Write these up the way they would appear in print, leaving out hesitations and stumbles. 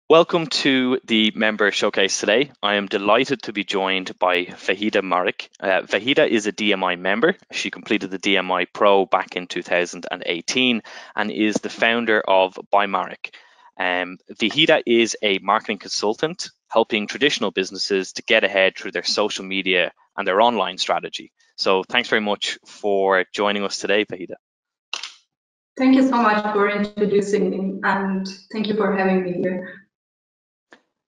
Welcome to the member showcase today. I am delighted to be joined by Vahida Maric. Vahida is a DMI member. She completed the DMI Pro back in 2018 and is the founder of by Maric. Vahida is a marketing consultant helping traditional businesses to get ahead through their social media and their online strategy. So thanks very much for joining us today, Vahida. Thank you so much for introducing me, and thank you for having me here.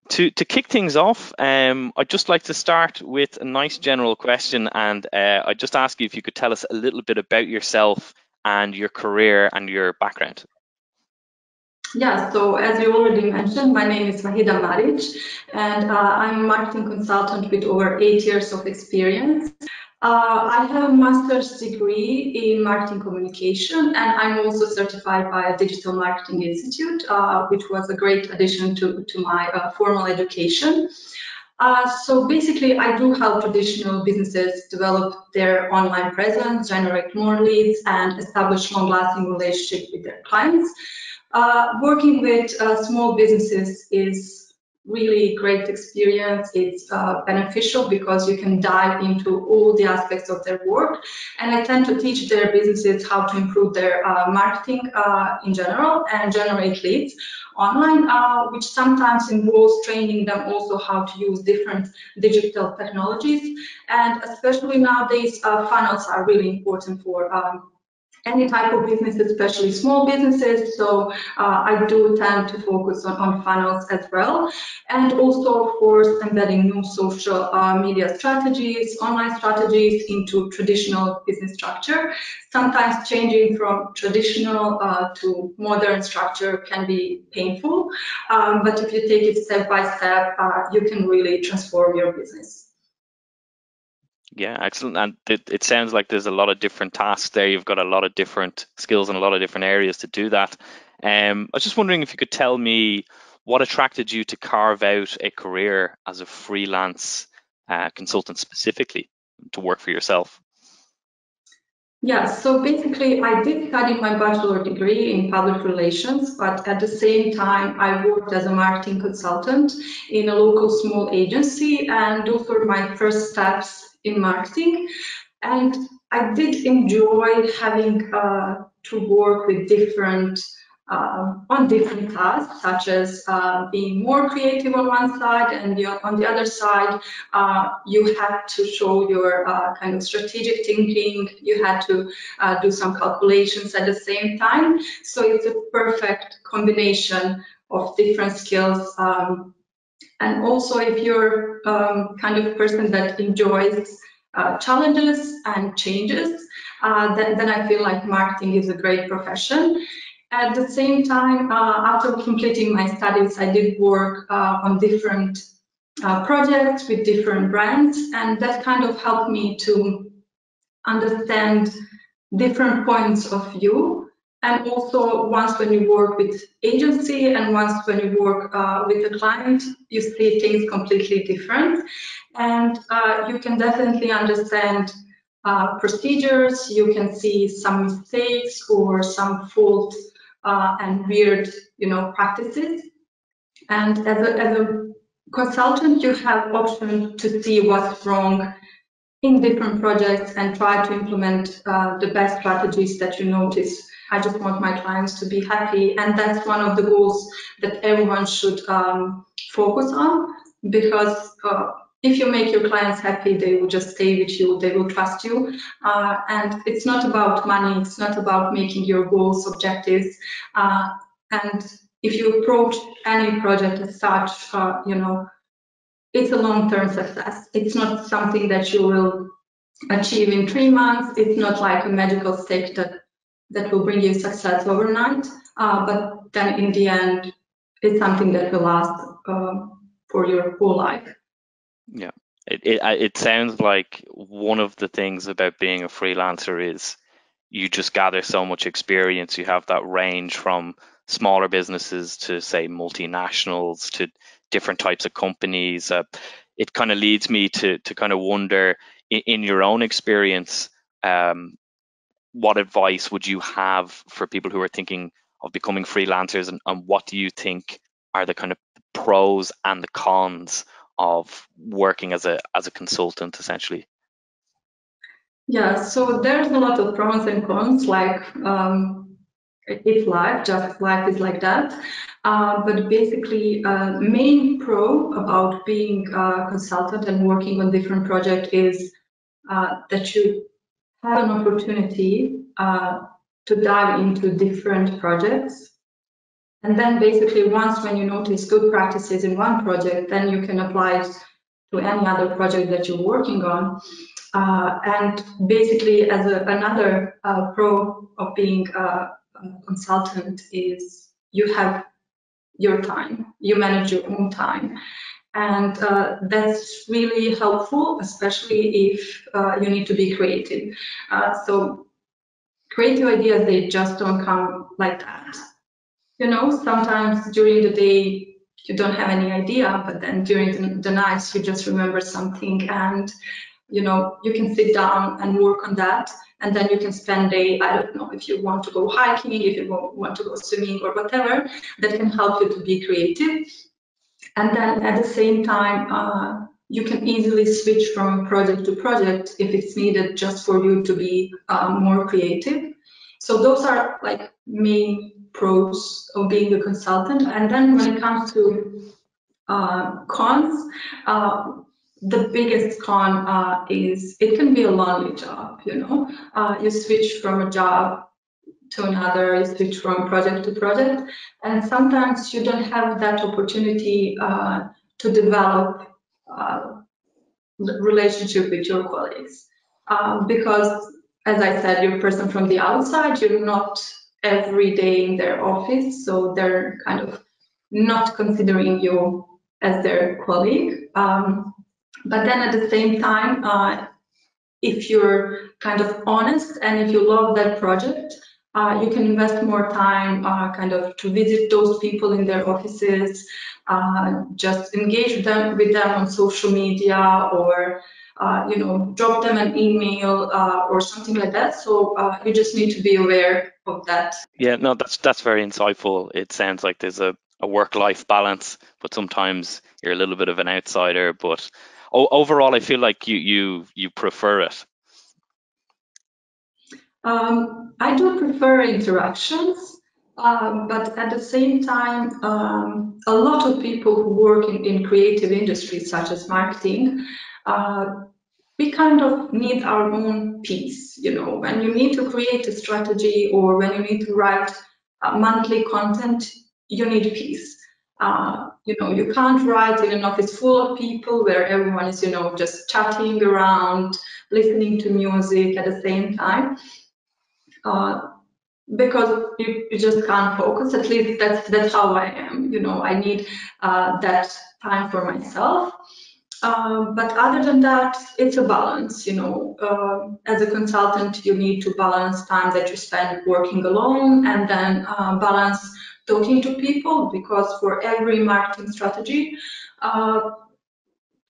To kick things off, I'd just like to start with a nice general question, and I'd just ask you if you could tell us a little bit about yourself and your career and your background. Yeah, so as you already mentioned, my name is Vahida Maric, and I'm a marketing consultant with over 8 years of experience. I have a master's degree in marketing communication, and I'm also certified by a Digital Marketing Institute, which was a great addition to my formal education. So basically, I do help traditional businesses develop their online presence, generate more leads, and establish long-lasting relationships with their clients. Working with small businesses is really great experience. It's beneficial because you can dive into all the aspects of their work, and I tend to teach their businesses how to improve their marketing in general and generate leads online, which sometimes involves training them also how to use different digital technologies. And especially nowadays, funnels are really important for any type of business, especially small businesses. So I do tend to focus on funnels as well. And also, of course, embedding new social media strategies, online strategies into traditional business structure. Sometimes changing from traditional to modern structure can be painful. But if you take it step by step, you can really transform your business. Yeah, excellent. And it sounds like there's a lot of different tasks there. You've got a lot of different skills in a lot of different areas to do that. I was just wondering if you could tell me what attracted you to carve out a career as a freelance consultant specifically to work for yourself. Yeah, so basically I did study my bachelor degree in public relations, but at the same time I worked as a marketing consultant in a local small agency, and those were my first steps in marketing. And I did enjoy having to work with different on different tasks, such as being more creative on one side, and on the other side, you had to show your kind of strategic thinking. You had to do some calculations at the same time. So it's a perfect combination of different skills. And also, if you're kind of person that enjoys challenges and changes, then I feel like marketing is a great profession. At the same time, after completing my studies, I did work on different projects with different brands, and that kind of helped me to understand different points of view. And also, once when you work with agency and once when you work with a client, you see things completely different. And you can definitely understand procedures, you can see some mistakes or some faults and weird, practices. And as a consultant, you have option to see what's wrong in different projects and try to implement the best strategies that you notice. I just want my clients to be happy, and that's one of the goals that everyone should focus on, because if you make your clients happy, they will just stay with you, they will trust you. And it's not about money, it's not about making your goals objectives. And if you approach any project as such, it's a long-term success. It's not something that you will achieve in 3 months. It's not like a magical stick that will bring you success overnight. But then in the end, it's something that will last for your whole life. Yeah, it sounds like one of the things about being a freelancer is you just gather so much experience. You have that range from smaller businesses to, say, multinationals to different types of companies. It kind of leads me to kind of wonder, in your own experience, what advice would you have for people who are thinking of becoming freelancers, and what do you think are the kind of pros and the cons of working as a consultant, essentially? Yeah, so there's a lot of pros and cons, like it's life, just life is like that. But basically, main pro about being a consultant and working on different projects is that you have an opportunity to dive into different projects. And then basically, once when you notice good practices in one project, then you can apply it to any other project that you're working on. And basically, as another pro of being a consultant is you have your time, you manage your own time. And that's really helpful, especially if you need to be creative. So creative ideas, they just don't come like that. You know, sometimes during the day, you don't have any idea, but then during the nights, you just remember something, and you know, you can sit down and work on that, and then you can spend a, I don't know, if you want to go hiking, if you want to go swimming or whatever, that can help you to be creative. And then at the same time, you can easily switch from project to project if it's needed just for you to be more creative. So those are like main pros of being a consultant. And then when it comes to cons, the biggest con is it can be a lonely job, you know. You switch from a job to another, you switch from project to project, and sometimes you don't have that opportunity to develop relationship with your colleagues because, as I said, you're a person from the outside, you're not every day in their office, so they're kind of not considering you as their colleague. But then at the same time, if you're kind of honest and if you love that project, you can invest more time kind of to visit those people in their offices, just engage with them on social media, or you know, drop them an email or something like that. So you just need to be aware of that. Yeah, no, that's very insightful. It sounds like there's a work-life balance, but sometimes you're a little bit of an outsider. But overall, I feel like you prefer it. I do prefer interactions, but at the same time, a lot of people who work in creative industries such as marketing, we kind of need our own piece. You know, when you need to create a strategy or when you need to write monthly content, you need peace. You know, you can't write in an office full of people where everyone is, you know, just chatting around, listening to music at the same time. Because you just can't focus. At least that's how I am. You know, I need that time for myself. But other than that, it's a balance. You know, as a consultant, you need to balance time that you spend working alone and then balance talking to people, because for every marketing strategy,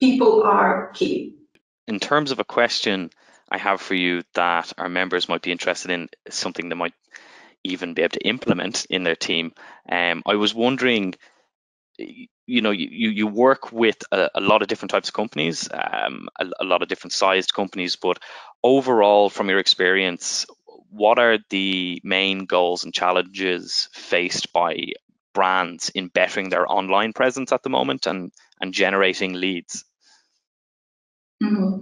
people are key. In terms of a question I have for you that our members might be interested in, something they might even be able to implement in their team, I was wondering, you know, you work with a lot of different types of companies, a lot of different sized companies, but overall, from your experience, what are the main goals and challenges faced by brands in bettering their online presence at the moment and generating leads? Mm-hmm.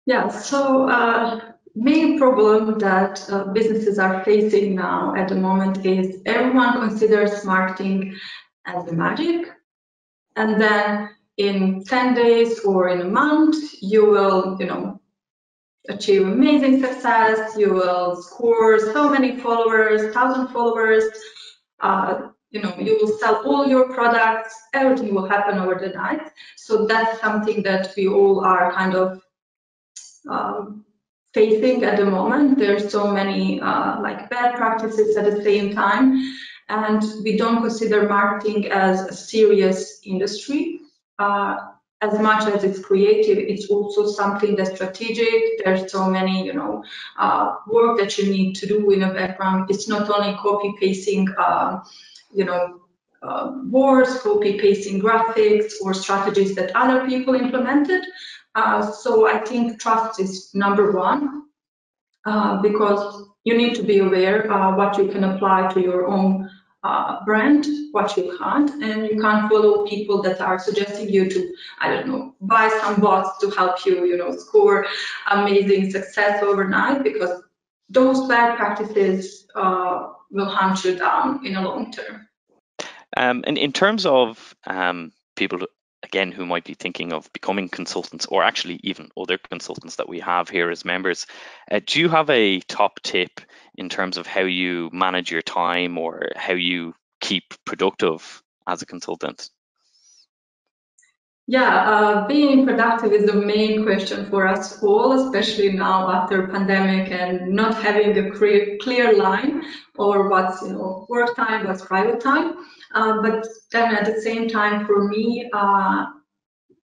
Yeah, so main problem that businesses are facing now at the moment is everyone considers marketing as a magic, and then in 10 days or in a month, you will, you know, achieve amazing success. You will score so many followers, 1,000 followers. You know, you will sell all your products. Everything will happen over the night. So that's something that we all are kind of facing at the moment. There's so many like bad practices at the same time, and we don't consider marketing as a serious industry. As much as it's creative, it's also something that's strategic. There's so many, you know, work that you need to do in the background. It's not only copy pasting, you know, words, copy-pasting graphics, or strategies that other people implemented. So I think trust is number one, because you need to be aware what you can apply to your own brand, what you can't, and you can't follow people that are suggesting you to, I don't know, buy some bots to help you, score amazing success overnight, because those bad practices will hunt you down in a long term. And in terms of people, again, who might be thinking of becoming consultants, or actually even other consultants that we have here as members, do you have a top tip in terms of how you manage your time or how you keep productive as a consultant? Yeah, being productive is the main question for us all, especially now after pandemic and not having a clear line or what's work time, what's private time. But then at the same time, for me,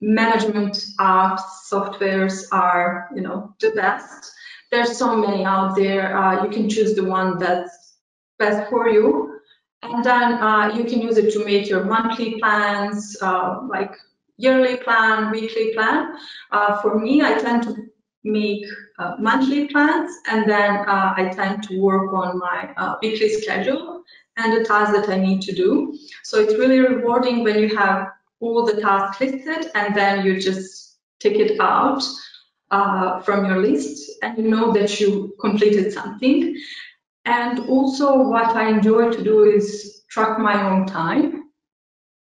management apps, softwares are the best. There's so many out there. You can choose the one that's best for you, and then you can use it to make your monthly plans, like yearly plan, weekly plan. For me, I tend to make monthly plans, and then I tend to work on my weekly schedule and the tasks that I need to do. So it's really rewarding when you have all the tasks listed and then you just take it out from your list and you know that you completed something. And also what I enjoy to do is track my own time.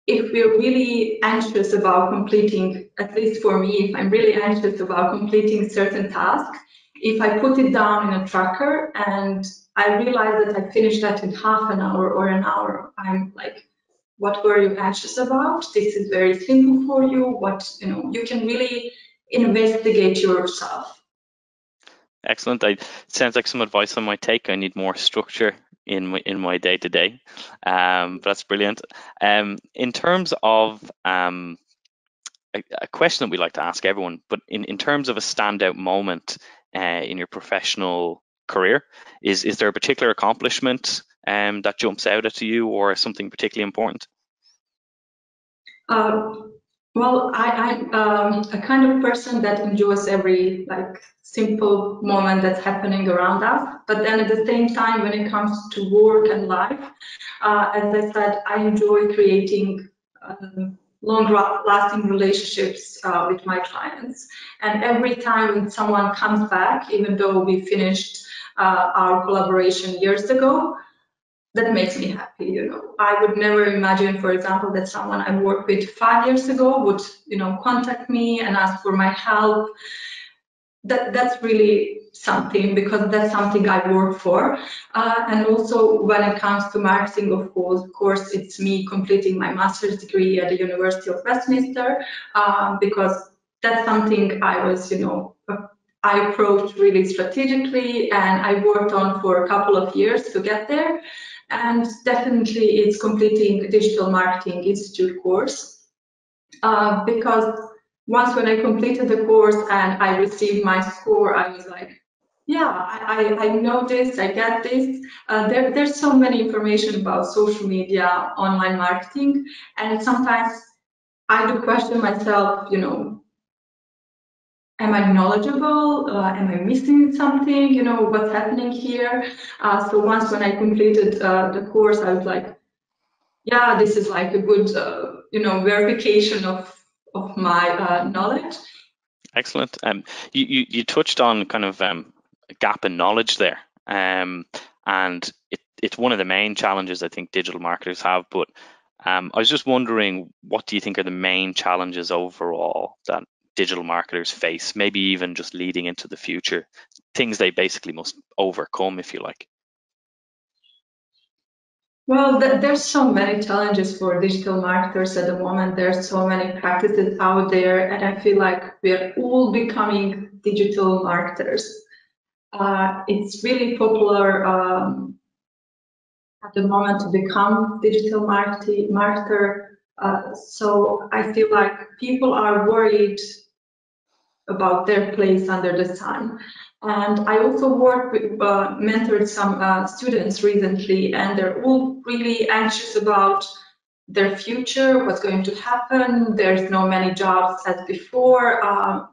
If we're really anxious about completing, at least for me, if I'm really anxious about completing certain tasks, if I put it down in a tracker and I realize that I finished that in half an hour or an hour, I'm like, what were you anxious about? This is very simple for you. You can really investigate yourself. Excellent. It sounds like some advice I might take. I need more structure in my day to day. But that's brilliant. In terms of a question that we like to ask everyone, but in terms of a standout moment in your professional career, is there a particular accomplishment that jumps out at you, or something particularly important? Well, I'm a kind of person that enjoys every simple moment that's happening around us. But then at the same time, when it comes to work and life, as I said, I enjoy creating long-lasting relationships with my clients. And every time when someone comes back, even though we finished our collaboration years ago, that makes me happy. I would never imagine, for example, that someone I worked with 5 years ago would, contact me and ask for my help. That's really something, because that's something I work for. And also when it comes to marketing, of course, it's me completing my master's degree at the University of Westminster, because that's something I approached really strategically and I worked on for a couple of years to get there. And definitely it's completing a Digital Marketing Institute course, because once when I completed the course and I received my score, I was like, yeah, I know this, I get this. There's so many information about social media, online marketing, and sometimes I do question myself, am I knowledgeable? Am I missing something? What's happening here? So once when I completed the course, I was like, yeah, this is like a good, verification of my knowledge. Excellent. You touched on kind of a gap in knowledge there, and it's one of the main challenges I think digital marketers have. But I was just wondering, what do you think are the main challenges overall that digital marketers face, maybe even just leading into the future, things they basically must overcome, if you like? Well, there's so many challenges for digital marketers at the moment. There's so many practices out there, and I feel like we're all becoming digital marketers. It's really popular at the moment to become digital marketer. So I feel like people are worried about their place under the sun. And I also mentored some students recently, and they're all really anxious about their future, what's going to happen. There's no many jobs as before.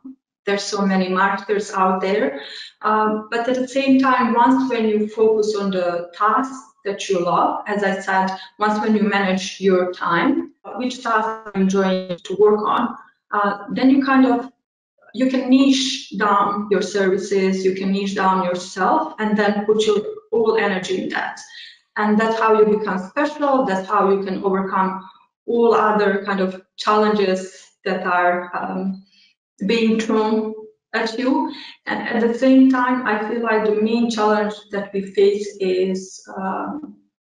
There's so many marketers out there. But at the same time, once when you focus on the tasks that you love, as I said, once when you manage your time, which task I'm enjoying to work on, then you can niche down your services, you can niche down yourself, and then put your whole energy in that. And that's how you become special. That's how you can overcome all other kind of challenges that are being thrown at you. And at the same time, I feel like the main challenge that we face is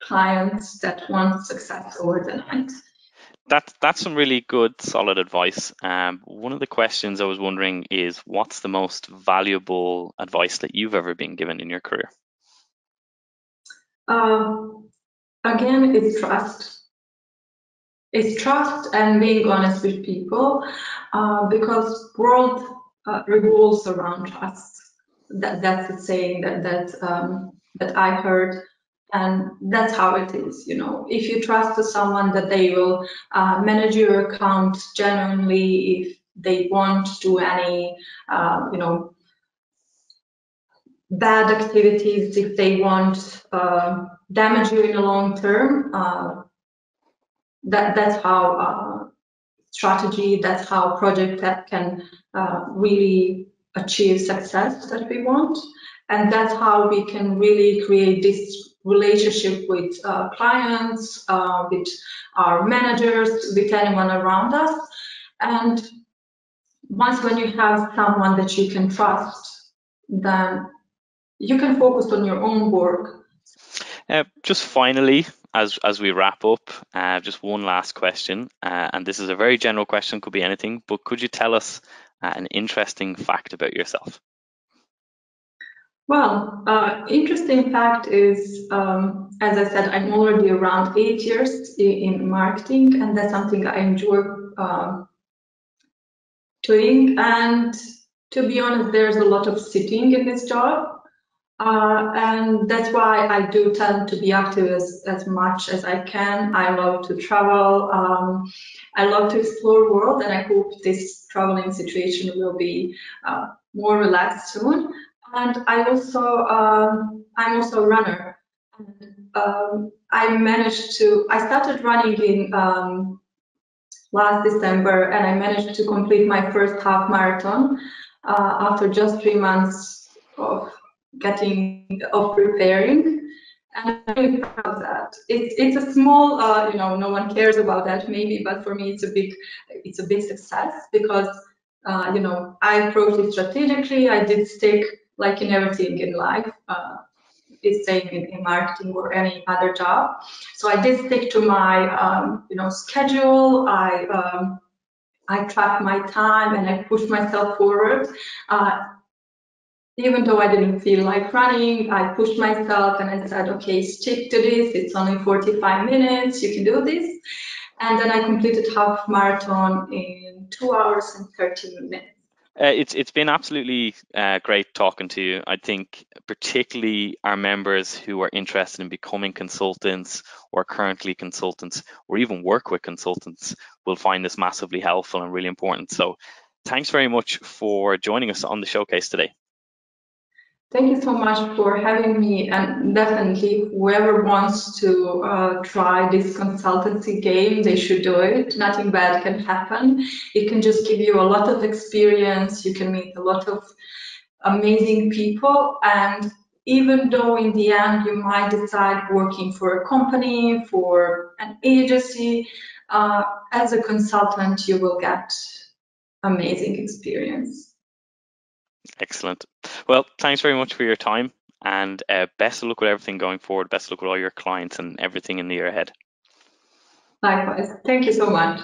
clients that want success over the night. That's some really good, solid advice. One of the questions I was wondering is, what's the most valuable advice that you've ever been given in your career? Again, it's trust. It's trust and being honest with people, because world revolves around trust. That's the saying that I heard, and that's how it is. You know, if you trust to someone that they will manage your account genuinely, if they won't do any, bad activities, if they won't damage you in the long term. That's how strategy, that's how project that can really achieve success that we want. And that's how we can really create this relationship with clients, with our managers, with anyone around us. And once when you have someone that you can trust, then you can focus on your own work. Just finally, as we wrap up, just one last question, and this is a very general question, could be anything, but could you tell us an interesting fact about yourself? Well, interesting fact is, as I said, I'm already around 8 years in marketing, and that's something I enjoy doing. And to be honest, there's a lot of sitting in this job. And that's why I do tend to be active as much as I can. I love to travel. I love to explore the world, and I hope this traveling situation will be more relaxed soon. And I'm also a runner. I started running in last December, and I managed to complete my first half marathon after just 3 months of preparing, and I'm really proud of that. It's a small, no one cares about that maybe, but for me it's a big success, because I approached it strategically. I did stick, like in everything in life, it's saying in marketing or any other job. So I did stick to my schedule. I tracked my time and I pushed myself forward. Even though I didn't feel like running, I pushed myself and I said, okay, stick to this. It's only 45 minutes. You can do this. And then I completed half marathon in 2 hours and 30 minutes. It's been absolutely great talking to you. I think particularly our members who are interested in becoming consultants or currently consultants or even work with consultants will find this massively helpful and really important. So thanks very much for joining us on the showcase today. Thank you so much for having me, and definitely whoever wants to try this consultancy game, they should do it. Nothing bad can happen. It can just give you a lot of experience. You can meet a lot of amazing people, and even though in the end you might decide working for a company, for an agency, as a consultant you will get amazing experience. Excellent. Well, thanks very much for your time, and best of luck with everything going forward. Best of luck with all your clients and everything in the year ahead. Likewise. Thank you so much.